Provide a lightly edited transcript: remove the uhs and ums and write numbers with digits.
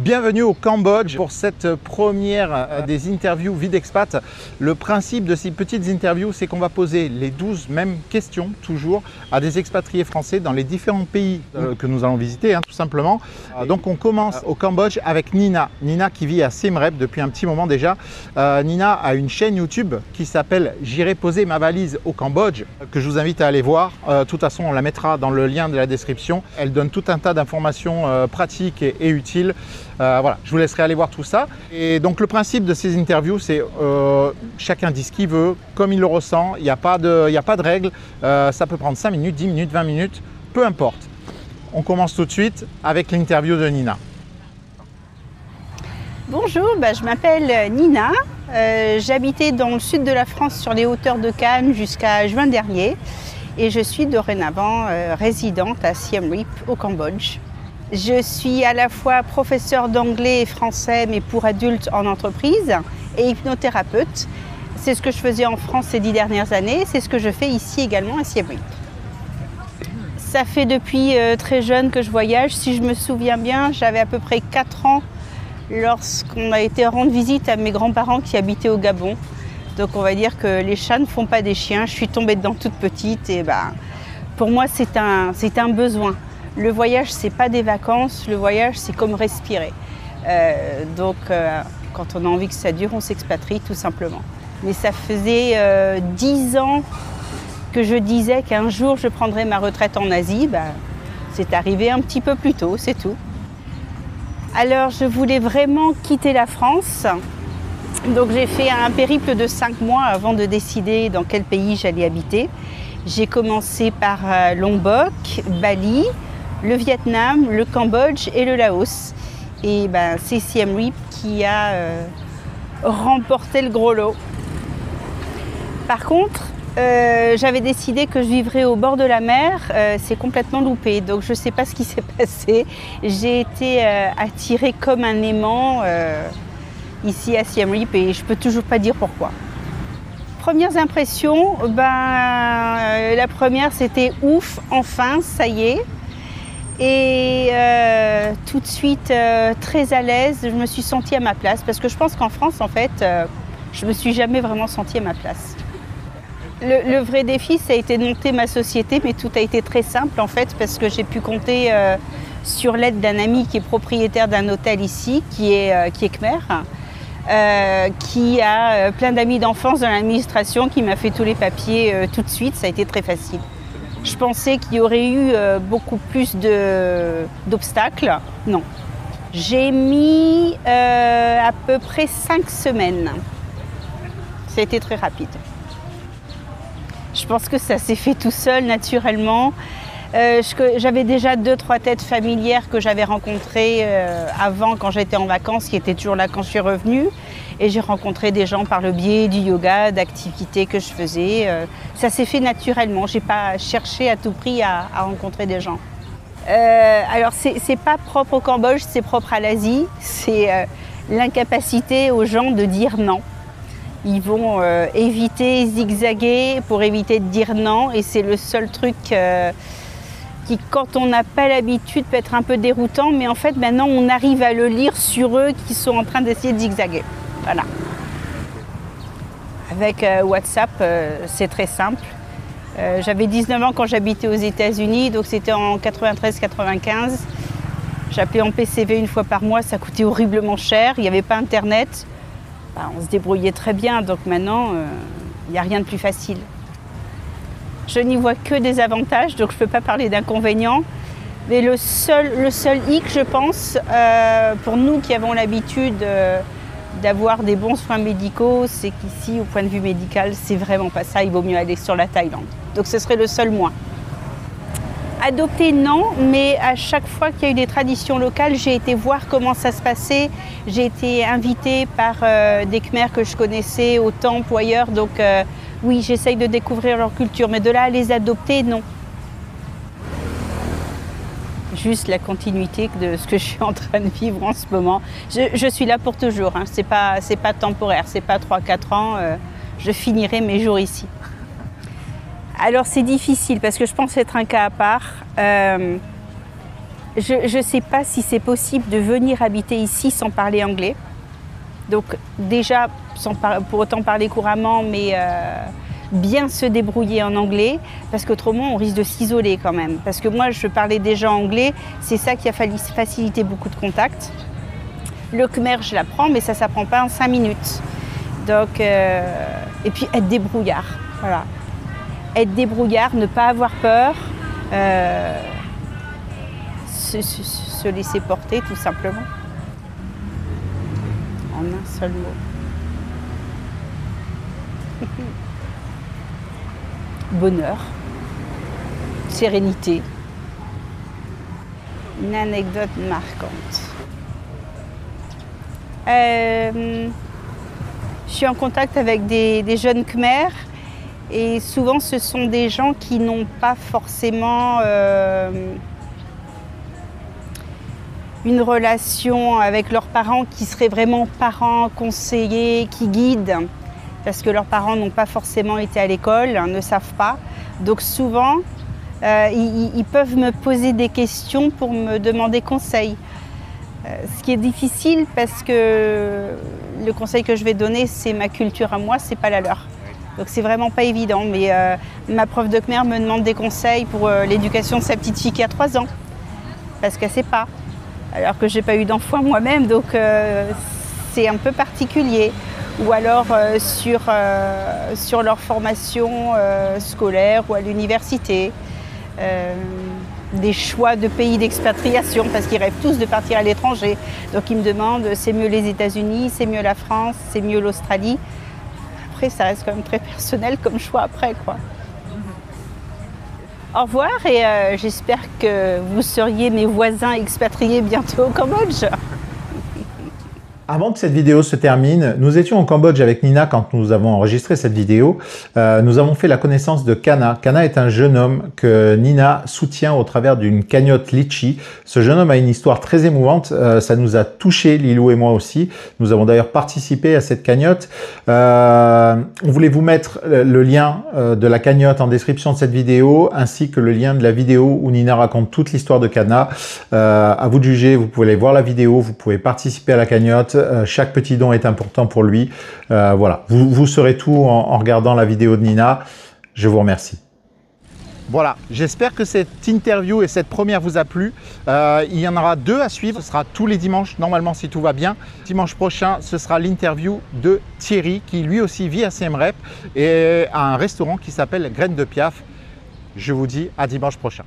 Bienvenue au Cambodge pour cette première des interviews Videxpat. Le principe de ces petites interviews, c'est qu'on va poser les 12 mêmes questions, toujours, à des expatriés français dans les différents pays que nous allons visiter, tout simplement. Donc on commence au Cambodge avec Nina. Nina qui vit à Siem Reap depuis un petit moment déjà. Nina a une chaîne YouTube qui s'appelle « J'irai poser ma valise au Cambodge » que je vous invite à aller voir. De toute façon, on la mettra dans le lien de la description. Elle donne tout un tas d'informations pratiques et utiles. Voilà, je vous laisserai aller voir tout ça. Et donc le principe de ces interviews, c'est chacun dit ce qu'il veut, comme il le ressent. Il n'y a pas de règles. Ça peut prendre 5 minutes, 10 minutes, 20 minutes, peu importe. On commence tout de suite avec l'interview de Nina. Bonjour, je m'appelle Nina. J'habitais dans le sud de la France sur les hauteurs de Cannes jusqu'à juin dernier. Et je suis dorénavant résidente à Siem Reap au Cambodge. Je suis à la fois professeure d'anglais et français, mais pour adultes en entreprise, et hypnothérapeute. C'est ce que je faisais en France ces 10 dernières années, c'est ce que je fais ici également à Siem Reap. Ça fait depuis très jeune que je voyage. Si je me souviens bien, j'avais à peu près 4 ans lorsqu'on a été rendre visite à mes grands-parents qui habitaient au Gabon. Donc on va dire que les chats ne font pas des chiens. Je suis tombée dedans toute petite et pour moi c'est un besoin. Le voyage, c'est pas des vacances, le voyage, c'est comme respirer. Quand on a envie que ça dure, on s'expatrie tout simplement. Mais ça faisait 10 ans que je disais qu'un jour, je prendrais ma retraite en Asie. C'est arrivé un petit peu plus tôt, c'est tout. Alors, je voulais vraiment quitter la France. Donc, j'ai fait un périple de 5 mois avant de décider dans quel pays j'allais habiter. J'ai commencé par Lombok, Bali, le Vietnam, le Cambodge et le Laos. Et c'est Siem Reap qui a remporté le gros lot. Par contre, j'avais décidé que je vivrais au bord de la mer. C'est complètement loupé, donc je ne sais pas ce qui s'est passé. J'ai été attirée comme un aimant ici à Siem Reap et je ne peux toujours pas dire pourquoi. Premières impressions, la première c'était ouf, enfin, ça y est. Et tout de suite très à l'aise, je me suis sentie à ma place parce que je pense qu'en France, en fait, je ne me suis jamais vraiment sentie à ma place. Le vrai défi, ça a été de monter ma société, mais tout a été très simple en fait parce que j'ai pu compter sur l'aide d'un ami qui est propriétaire d'un hôtel ici, qui est Khmer, qui a plein d'amis d'enfance dans l'administration, qui m'a fait tous les papiers tout de suite, ça a été très facile. Je pensais qu'il y aurait eu beaucoup plus d'obstacles. Non. J'ai mis à peu près 5 semaines. Ça a été très rapide. Je pense que ça s'est fait tout seul, naturellement. J'avais déjà 2-3 têtes familières que j'avais rencontrées avant, quand j'étais en vacances, qui étaient toujours là quand je suis revenue. Et j'ai rencontré des gens par le biais du yoga, d'activités que je faisais. Ça s'est fait naturellement. Je n'ai pas cherché à tout prix à rencontrer des gens. Alors, c'est pas propre au Cambodge, c'est propre à l'Asie. C'est l'incapacité aux gens de dire non. Ils vont éviter, zigzaguer pour éviter de dire non. Et c'est le seul truc qui, quand on n'a pas l'habitude, peut être un peu déroutant. Mais en fait, maintenant, on arrive à le lire sur eux qui sont en train d'essayer de zigzaguer. Voilà. Avec WhatsApp, c'est très simple. J'avais 19 ans quand j'habitais aux États-Unis, donc c'était en 93-95. J'appelais en PCV une fois par mois, ça coûtait horriblement cher, il n'y avait pas Internet. On se débrouillait très bien, donc maintenant, il n'y a rien de plus facile. Je n'y vois que des avantages, donc je ne peux pas parler d'inconvénients. Mais le seul hic, je pense, pour nous qui avons l'habitude d'avoir des bons soins médicaux, c'est qu'ici, au point de vue médical, c'est vraiment pas ça. Il vaut mieux aller sur la Thaïlande. Donc ce serait le seul moins. Adopter, non, mais à chaque fois qu'il y a eu des traditions locales, j'ai été voir comment ça se passait. J'ai été invitée par des Khmers que je connaissais au temple ou ailleurs. Donc oui, j'essaye de découvrir leur culture, mais de là à les adopter, non. Juste la continuité de ce que je suis en train de vivre en ce moment. Je suis là pour toujours, hein. C'est pas temporaire, c'est pas 3-4 ans, je finirai mes jours ici. Alors c'est difficile parce que je pense être un cas à part. Je ne sais pas si c'est possible de venir habiter ici sans parler anglais. Donc déjà, pour autant parler couramment, mais bien se débrouiller en anglais, parce qu'autrement on risque de s'isoler quand même. Parce que moi je parlais déjà anglais, c'est ça qui a facilité beaucoup de contacts. Le khmer je l'apprends, mais ça ne s'apprend pas en 5 minutes. Donc, et puis être débrouillard, voilà. Être débrouillard, ne pas avoir peur, se laisser porter tout simplement. En un seul mot. Bonheur, sérénité. Une anecdote marquante. Je suis en contact avec des jeunes Khmers et souvent ce sont des gens qui n'ont pas forcément une relation avec leurs parents qui seraient vraiment parents, conseillers, qui guident, parce que leurs parents n'ont pas forcément été à l'école, ne savent pas. Donc souvent, ils peuvent me poser des questions pour me demander conseil. Ce qui est difficile parce que le conseil que je vais donner, c'est ma culture à moi, c'est pas la leur. Donc c'est vraiment pas évident, mais ma prof de khmer me demande des conseils pour l'éducation de sa petite fille qui a 3 ans, parce qu'elle sait pas. Alors que j'ai pas eu d'enfant moi-même, donc c'est un peu particulier. Ou alors sur leur formation scolaire ou à l'université, des choix de pays d'expatriation, parce qu'ils rêvent tous de partir à l'étranger. Donc ils me demandent, c'est mieux les États-Unis, c'est mieux la France, c'est mieux l'Australie. Après, ça reste quand même très personnel comme choix après, quoi. Au revoir et j'espère que vous seriez mes voisins expatriés bientôt au Cambodge. Avant que cette vidéo se termine, nous étions au Cambodge avec Nina quand nous avons enregistré cette vidéo. Nous avons fait la connaissance de Kana. Kana est un jeune homme que Nina soutient au travers d'une cagnotte Litchi. Ce jeune homme a une histoire très émouvante. Ça nous a touché, Lilou et moi aussi. Nous avons d'ailleurs participé à cette cagnotte. On voulait vous mettre le lien de la cagnotte en description de cette vidéo, ainsi que le lien de la vidéo où Nina raconte toute l'histoire de Kana. À vous de juger, vous pouvez aller voir la vidéo, vous pouvez participer à la cagnotte. Chaque petit don est important pour lui. Voilà, vous saurez tout en regardant la vidéo de Nina. Je vous remercie. Voilà, j'espère que cette interview et cette première vous a plu. Il y en aura 2 à suivre. Ce sera tous les dimanches, normalement, si tout va bien. Dimanche prochain, ce sera l'interview de Thierry, qui lui aussi vit à Siem Reap et a un restaurant qui s'appelle Graines de Piaf. Je vous dis à dimanche prochain.